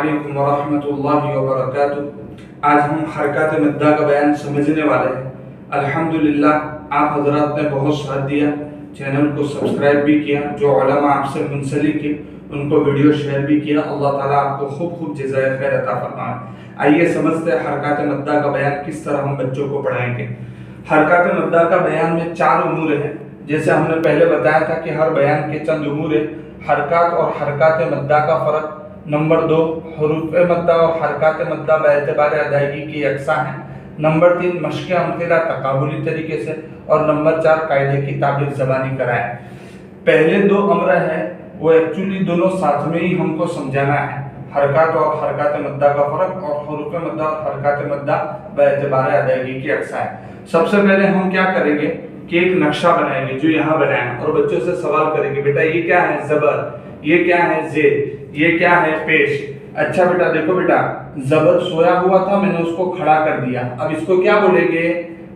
علیکم ورحمۃ اللہ وبرکاتہ۔ آج ہم حرکات مدہ کا بیان سمجھنے والے ہیں۔ الحمدللہ آپ حضرات نے بہت ساتھ دیا، چینل کو سبسکرائب بھی کیا، جو علماء آپ سے منسلک ہیں ان کو ویڈیو شیئر بھی کیا۔ اللہ تعالیٰ آپ کو خوب جزائے خیر عطا فرمائے۔ آئیے سمجھتے ہیں حرکات مدہ کا بیان کس طرح ہم بچوں کو پڑھائیں گے۔ حرکات مدہ کا بیان میں 4 امور ہیں، جیسے ہم نے پہلے بتایا تھا کہ ہر بیان کے چند امور ہیں۔ حرکات اور حرکات مدہ کا فرق۔ نمبر 2، حروف مدہ اور حرکات مدہ باعتبار ادائیگی کی یکساں ہیں۔ نمبر 3، مشق امثلہ تقابلی طریقے سے۔ اور نمبر 4، قاعدے کی تعبیر زبانی کرائیں۔ پہلے 2 امر ہیں وہ ایکچولی دونوں ساتھ میں ہی ہم کو سمجھانا ہے، حرکات اور حرکات مدہ کا فرق اور حروف مدہ اور حرکات مدہ باعتبار ادائیگی کی یکساں ہے۔ سب سے پہلے ہم کیا کریں گے کہ ایک نقشہ بنائیں گے جو یہاں بنائیں اور بچوں سے سوال کریں گے، بیٹا یہ کیا ہے زبر، یہ کیا ہے زیر، یہ کیا ہے پیش۔ اچھا بیٹا دیکھو بیٹا، زبر سویا ہوا تھا، میں نے اس کو کھڑا کر دیا، اب اس کو کیا بولیں گے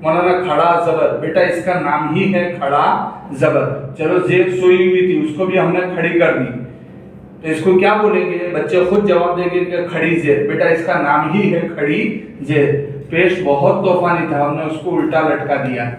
مولانا؟ کھڑا زبر۔ بیٹا اس کا نام ہی ہے کھڑا زبر۔ چلو زیر سوئی ہوئی تھی، اس کو بھی ہم نے کھڑی کر دی، تو اس کو کیا بولیں گے؟ بچے خود جواب دیں گے کہ کھڑی زیر۔ بیٹا اس کا نام ہی ہے کھڑی زیر۔ پیش بہت طوفانی تھا، ہم نے اس کو الٹا لٹکا دیا،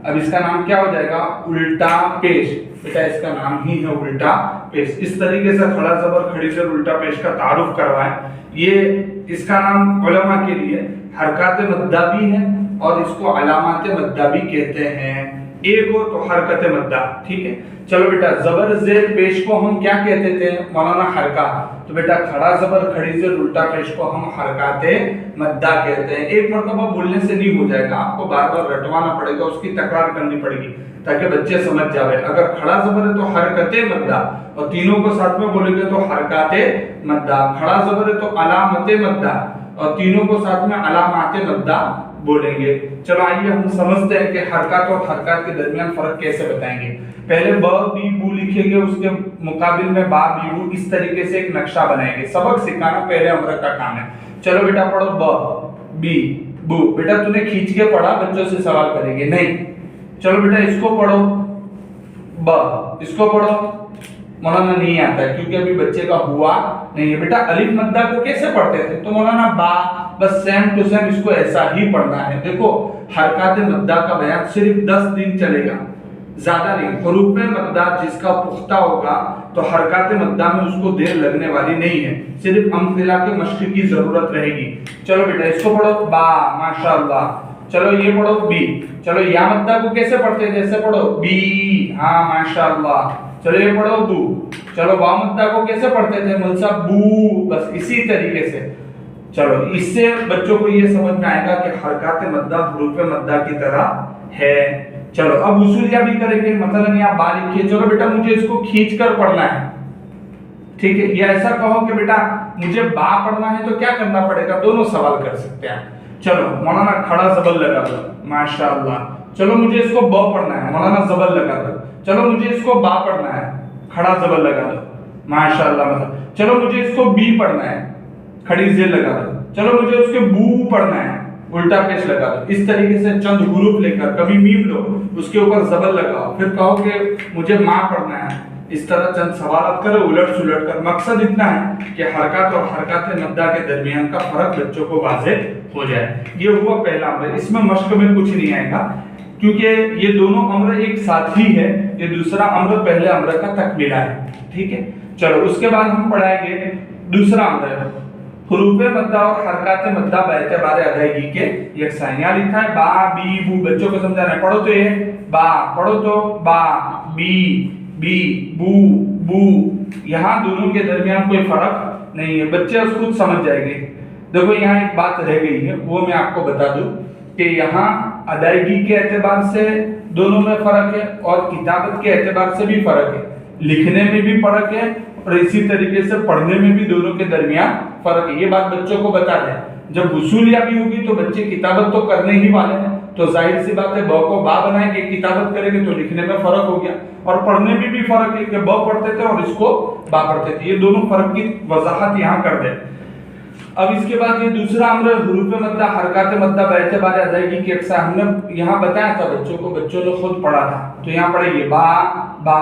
اب اس کا نام کیا ہو جائے گا؟ الٹا پیش۔ بیٹا اس کا نام ہی ہے الٹا پیش۔ اس طریقے سے کھڑا زبر کھڑی زیر الٹا پیش کا تعارف کروائیں۔ یہ اس کا نام علماء کے لیے حرکات مدہ بھی ہے اور اس کو علامات مدہ بھی کہتے ہیں۔ ایک اور تو حرکت مدہ، ٹھیک ہے۔ چلو بیٹا زبر زیر پیش کو ہم کیا کہتے تھے مولانا؟ حرکات۔ تو بیٹا کھڑا زبر کھڑی زیر الٹا پیش کو ہم حرکات مدہ کہتے ہیں۔ ایک مرتبہ بولنے سے نہیں ہو جائے گا، آپ کو بار بار رٹوانا پڑے گا، اس کی تکرار کرنی پڑے گی تاکہ بچے سمجھ جاوے۔ اگر کھڑا زبر ہے تو حرکت مدہ، اور تینوں کو ساتھ میں بولیں گے تو حرکات مدہ۔ کھڑا زبر ہے تو علامت مدہ، اور تینوں کو ساتھ میں علامات مدہ بولیں گے۔ چلو آئیے ہم سمجھتے ہیں کہ حرکات اور حرکات کے درمیان فرق کیسے بتائیں گے۔ پہلے ب بی بو لکھیں گے، اس کے مقابل میں با بی بو، اس طریقے سے ایک نقشہ بنائیں گے۔ سبق سکھانا پہلے امر کا کام ہے۔ چلو بیٹا پڑھو ب بی بو۔ بیٹا تو نے کھینچ کے پڑھا، بچوں سے سوال کریں گے نہیں۔ چلو بیٹا اس کو پڑھو ب، اس کو پڑھو مولانا نہیں آتا ہے کیونکہ ابھی بچے کا ہوا نہیں ہے۔ بیٹا الف مدہ کو کیسے پڑھتے تھے؟ تو مولانا با، بس سیم ٹو سیم اس کو ایسا ہی پڑھنا ہے۔ دیکھو حرکات مدہ کا بیان صرف 10 دن چلے گا، زیادہ نہیں۔ حروف مدہ جس کا پختہ ہوگا تو حرکات مدہ میں اس کو دیر لگنے والی نہیں ہے، صرف امثلہ کے مشق کی ضرورت رہے گی۔ چلو بیٹا اس کو پڑھو با، ماشاءاللہ۔ چلو یہ پڑھو بی۔ چلو یا مدہ کو کیسے پڑھتے ہیں؟ جیسے پڑھو بی، ہاں ماشاءاللہ۔ چلو یہ پڑھو بو۔ چلو با مدہ کو کیسے پڑھتے تھے ملسا؟ بو، بس اسی طریقے سے۔ چلو اس سے بچوں کو یہ سمجھ میں آئے گا کہ حرکات مدہ حروف مدہ کی طرح ہے۔ چلو اب اصولیہ بھی کریں گے، مثلا یہاں با لکھیے، چلو بیٹا مجھے اس کو کھینچ کر پڑھنا ہے، ٹھیک ہے۔ یا ایسا کہو کہ بیٹا مجھے با پڑھنا ہے تو کیا کرنا پڑے گا؟ دونوں سوال کر سکتے ہیں۔ چلو مولانا کھڑا زبر لگا دو، ماشاءاللہ۔ چلو مجھے اس کو ب پڑھنا ہے، مولانا زبر لگا دو۔ چلو مجھے اس کو با پڑھنا ہے، کھڑا زبر لگا دو، ماشاءاللہ۔ چلو مجھے اس کو بی پڑھنا ہے، کھڑی زیر لگا دو۔ چلو مجھے اس کے بو پڑھنا ہے، الٹا پیش لگا دو۔ اس طریقے سے چند حروف لے کر کبھی میم لو، اس کے اوپر زبر لگاؤ، پھر کہو کہ مجھے ماں پڑھنا ہے۔ اس طرح چند سوالات کرو الٹ سلٹ کر۔ مقصد اتنا ہے کہ حرکات اور حرکات مدہ کے درمیان کا فرق بچوں کو واضح ہو جائے۔ یہ ہوا پہلا امر، اس میں مشق میں کچھ نہیں آئے گا کیونکہ یہ دونوں امر ایک ساتھ ہی ہے۔ یہ دوسرا امر پہلے امر کا تکملہ ہے، ٹھیک ہے۔ چلو اس کے بعد ہم پڑھائیں گے دوسرا امر، حروف مدہ اور حرکات مدہ باعتبار ادائیگی کے یکساں۔ یہاں لکھا ہے با بی بو، بچوں کو سمجھانا ہے۔ پڑھو تو یہ با، پڑھو تو با بی بی بو بو، یہاں دونوں کے درمیان کوئی فرق نہیں ہے، بچے اس خود سمجھ جائیں گے۔ دیکھو یہاں ایک بات رہ گئی ہے، وہ میں آپ کو بتا دوں کہ یہاں ادائیگی کے اعتبار سے دونوں میں فرق ہے اور کتابت کے اعتبار سے بھی فرق ہے، لکھنے میں بھی فرق ہے اور اسی طریقے سے پڑھنے میں بھی دونوں کے درمیان فرق ہے۔ یہ بات بچوں کو بتا دیں، جب وصولیہ بھی ہوگی تو بچے کتابت تو کرنے ہی والے ہیں، تو ظاہر سی بات ہے ب کو با بنائیں گے، کتابت کریں گے تو لکھنے میں فرق ہو گیا، اور پڑھنے میں بھی فرق ہے کہ ب پڑھتے تھے اور اس کو با پڑھتے تھے۔ یہ دونوں فرق کی وضاحت یہاں کر دیں۔ अब इसके बाद ये दूसरा अम्र हुरूफ मद्दा हरकत मद्दा बेतबार अदायगी की अक्सर हमने यहाँ बताया था बच्चों को, बच्चों ने खुद पढ़ा था। तो यहाँ पढ़ेंगे बा बा,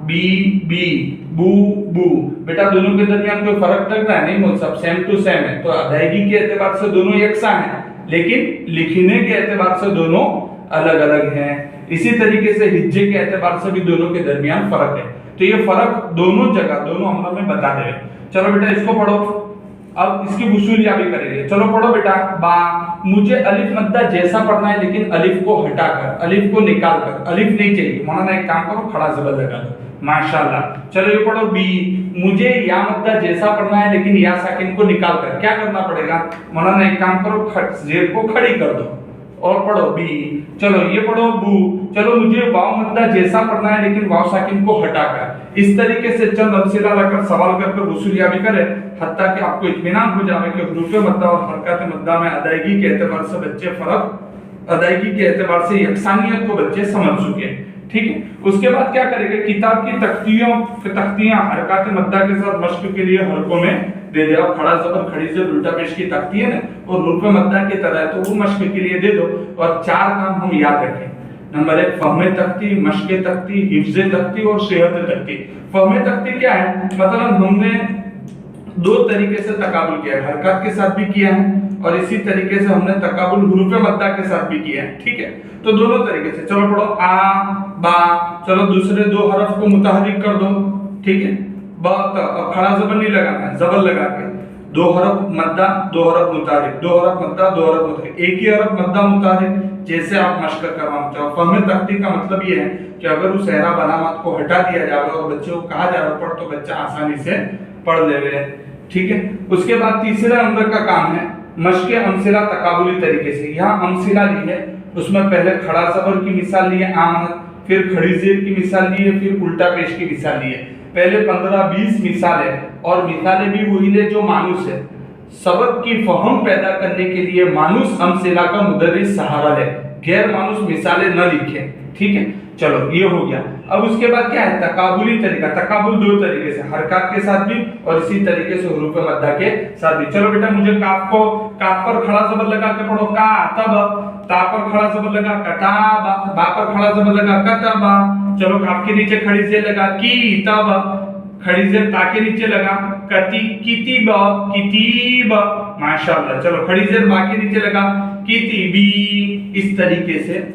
बी बी, बू बू। बेटा दोनों के दरमियान कोई फर्क लग रहा है? नहीं, वो सब सेम टू सेम है। तो अदायगी के एतबार से दोनों यकसा हैं, लेकिन लिखने के एतबार से दोनों अलग अलग हैं। इसी तरीके से हिज्जे के एतबार से भी दोनों के दरमियान फर्क है। तो ये फर्क दोनों जगह दोनों अम्र में बता दे। चलो बेटा इसको पढ़ो, अब इसकी वसूलिया भी करेंगे। चलो पढ़ो बेटा बा, मुझे अलिफ मद्दा जैसा पढ़ना है लेकिन अलिफ को हटाकर, अलिफ को निकालकर, अलिफ नहीं चाहिए। मौलाना एक काम करो, खड़ा ज़बर लगा दो, माशाल्लाह। चलो ये पढ़ो बी, मुझे या मद्दा जैसा पढ़ना है लेकिन या साकिन को निकालकर, क्या करना पड़ेगा? मौलाना एक काम करो, जेर को खड़ी कर दो और पढ़ो बी। चलो ये पढ़ो बू, चलो मुझे वाव मद्दा जैसा पढ़ना है लेकिन वाव साकिन को हटाकर। इस तरीके से चंद अमसिला लाकर सवाल कर वसूलिया भी करें, हत्ता कि आपको इत्मीनान हो जाए कि हुरूफ मद्दा और हरकत मद्दा में अदायगी के एतबार से बच्चे फर्क, अदायगी के एतबार से यकसानियत को बच्चे समझ चुके हैं। ठीक है, उसके बाद क्या करेंगे? किताब की तख्तियां हरकत मद्दा के साथ मश्क के लिए हरकों में दे दे। अब खड़ा ज़बर खड़ी ज़बर उल्टा पेश की तख्ती है ना, और हुरूफ मद्दा की तरह है, तो वो मश्क के लिए दे दो। और चार काम हम याद रखें। नंबर 1 फहमे तख्ती, मश्क तख्ती, हिफ्ज़े तख्ती और सेहत तख्ती। फहमे तख्ती क्या है? मतलब हमने दो तरीके से तकाबुल किया है, हरकत के साथ भी किया है और इसी तरीके से हमने तकाबुल हुरूफ मद्दा के साथ भी किया है। ठीक है, तो दोनों तरीके से। चलो पढ़ो आ बा, चलो दूसरे दो हरफ को मुतहर्रिक कर दो। ठीक है, बा खड़ा ज़बर नहीं लगाना है, ज़बर लगा के दो हरफ मद्दा, दो हरफ मुतहर्रिक, दो हरफ मद्दा, दो हरफ मुतहर्रिक, एक ही हरफ मद्दा मुतहर्रिक, जैसे आप मश्क करवाना चाहो। फहमे तख्ती का मतलब ये है कि अगर उस सहरा बनामत को हटा दिया जाए और बच्चे को कहा जा रहा पढ़, तो बच्चा आसानी से पढ़ लेवे। ठीक है, उसके बाद तीसरा अम्र का काम है मश्क अमसिला तकाबुली तरीके से। यहाँ अमसिला ली है, उसमें पहले खड़ा ज़बर की मिसाल ली है आमनत, फिर खड़ी ज़ेर की मिसाल ली है, फिर उल्टा पेश की मिसाल ली है। पहले 15-20 मिसालें, और मिसालें भी वही ले जो मानूस है। सबक की फहम पैदा करने के लिए मानूस अमसिला का मुदर्रिस सहारा ले, गैर मानूस मिसालें न लिखे। ठीक है, चलो ये हो गया। अब उसके बाद क्या है? तकाबुली तरीका। तकाबुल दो तरीके से, हरकत के साथ भी और इसी तरीके से हुरूफ मद्दा के साथ भी। चलो बेटा मुझे काफ पर खड़ा ज़बर लगा के पढ़ो का तब, ता पर खड़ा ज़बर लगा कताबा, बा पर खड़ा ज़बर लगा कतबा। चलो काफ के नीचे खड़ी ज़ेर लगा की तब, खड़ी ज़ेर ता के नीचे लगा कती कितीबा कितीबा, माशाल्लाह। चलो खड़ी ज़ेर बा के नीचे लगा कितीबी। इस तरीके से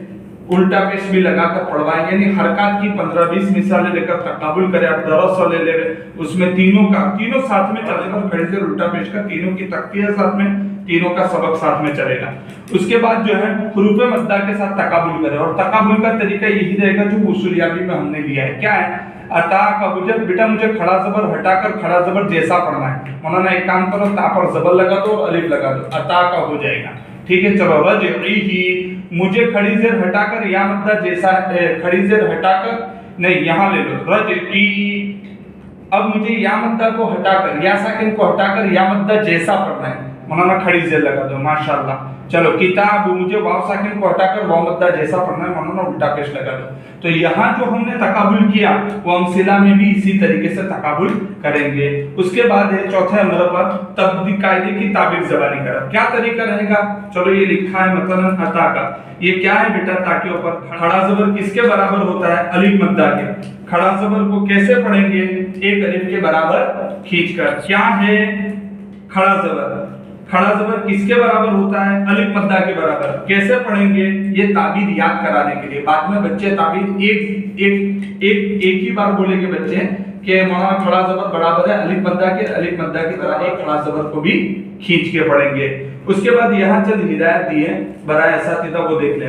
उल्टा पेश भी लगाकर पढ़वाएं, यानी हरकत की 15-20 मिसालें लेकर तकाबुल करें। आप दरस ले ले, उसमें तीनों साथ में चलेगा। खड़ी से उल्टा पेश का तीनों की तख्तियां साथ में, तीनों का सबक साथ में चलेगा। उसके बाद जो है हुरूफ मद्दा के साथ तकाबुल करें, और तकाबुल का तरीका यही रहेगा जो उसूलियाबी में हमने लिया है। क्या है? अता का बेटा मुझे खड़ा ज़बर हटाकर खड़ा ज़बर जैसा पढ़ना है। मौलाना एक काम करो, ता पर ज़बर लगा दो और अलिफ लगा दो, अता का हो जाएगा। ठीक है, चलो रजई, मुझे खड़ी ज़ेर हटाकर या मद्दा जैसा, खड़ी ज़ेर हटाकर नहीं, यहाँ ले लो रजई। अब मुझे या मद्दा को हटाकर, या साकिन को हटाकर या मद्दा जैसा पढ़ना है। मौलाना खड़ी ज़ेर लगा दो, माशाल्लाह। चलो किताब, मुझे वाव साकिन को हटाकर वाव मद्दा जैसा पढ़ना है। मौलाना उल्टा पेश लगा दो। तो यहाँ जो हमने तकाबुल किया वो अमसिला में भी इसी तरीके से तकाबुल करेंगे। उसके बाद है चौथे अम्र पर तब्दील कायदे की ताबीर ज़बानी करा। क्या तरीका रहेगा? चलो ये लिखा है मतलब अता का, ये क्या है बेटा? ता के ऊपर खड़ा ज़बर किसके बराबर होता है? अलिफ मद्दा के। खड़ा ज़बर को कैसे पढ़ेंगे? एक अलिफ के बराबर खींचकर। क्या है खड़ा ज़बर? खड़ा ज़बर किसके बराबर होता है? अलिफ मद्दा के बराबर। कैसे पढ़ेंगे? ये ताबीर याद कराने के लिए। बाद में बच्चे ताबीर एक ही बार बोलेंगे बच्चे कि मौलाना खड़ा ज़बर बराबर है अलिफ मद्दा के, अलिफ मद्दा की तरह एक खड़ा ज़बर को भी खींच के पढ़ेंगे। उसके बाद यहाँ चंद हिदायत दी है बराए असातिज़ा, वो देख ले।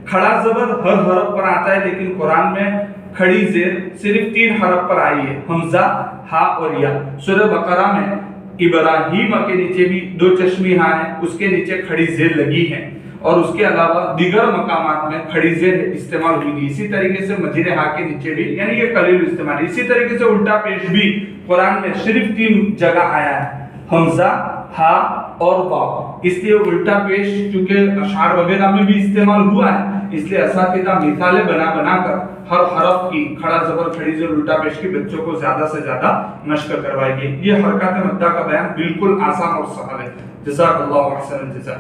खड़ा ज़बर हर हरफ पर आता है, लेकिन कुरान में खड़ी ज़ेर सिर्फ 3 हरफ पर आई है, हमजा, हा और या। सूरह बकरा में इब्राहिम के नीचे भी 2 चश्मी हा है, उसके नीचे खड़ी ज़ेर लगी है, और उसके अलावा दीगर मकामात में खड़ी ज़ेर इस्तेमाल हुई थी। इसी तरीके से मजीरे हा के नीचे भी, यानी ये कलील इस्तेमाल। इसी तरीके से उल्टा पेश भी कुरान में सिर्फ 3 जगह आया है, हमजा, हा और वाव। इसलिए उल्टा पेश चूंकि अशार वगैरह में भी इस्तेमाल हुआ है, اس لیے اساتذہ مثالیں بنا بنا کر ہر حرف کی کھڑا زبر کھڑی زبر الٹا پیش کی بچوں کو زیادہ سے زیادہ مشق کروائے گی. یہ حرکات مدہ کا بیان بالکل آسان اور سہل ہے. جزاک اللہ احسن الجزاء.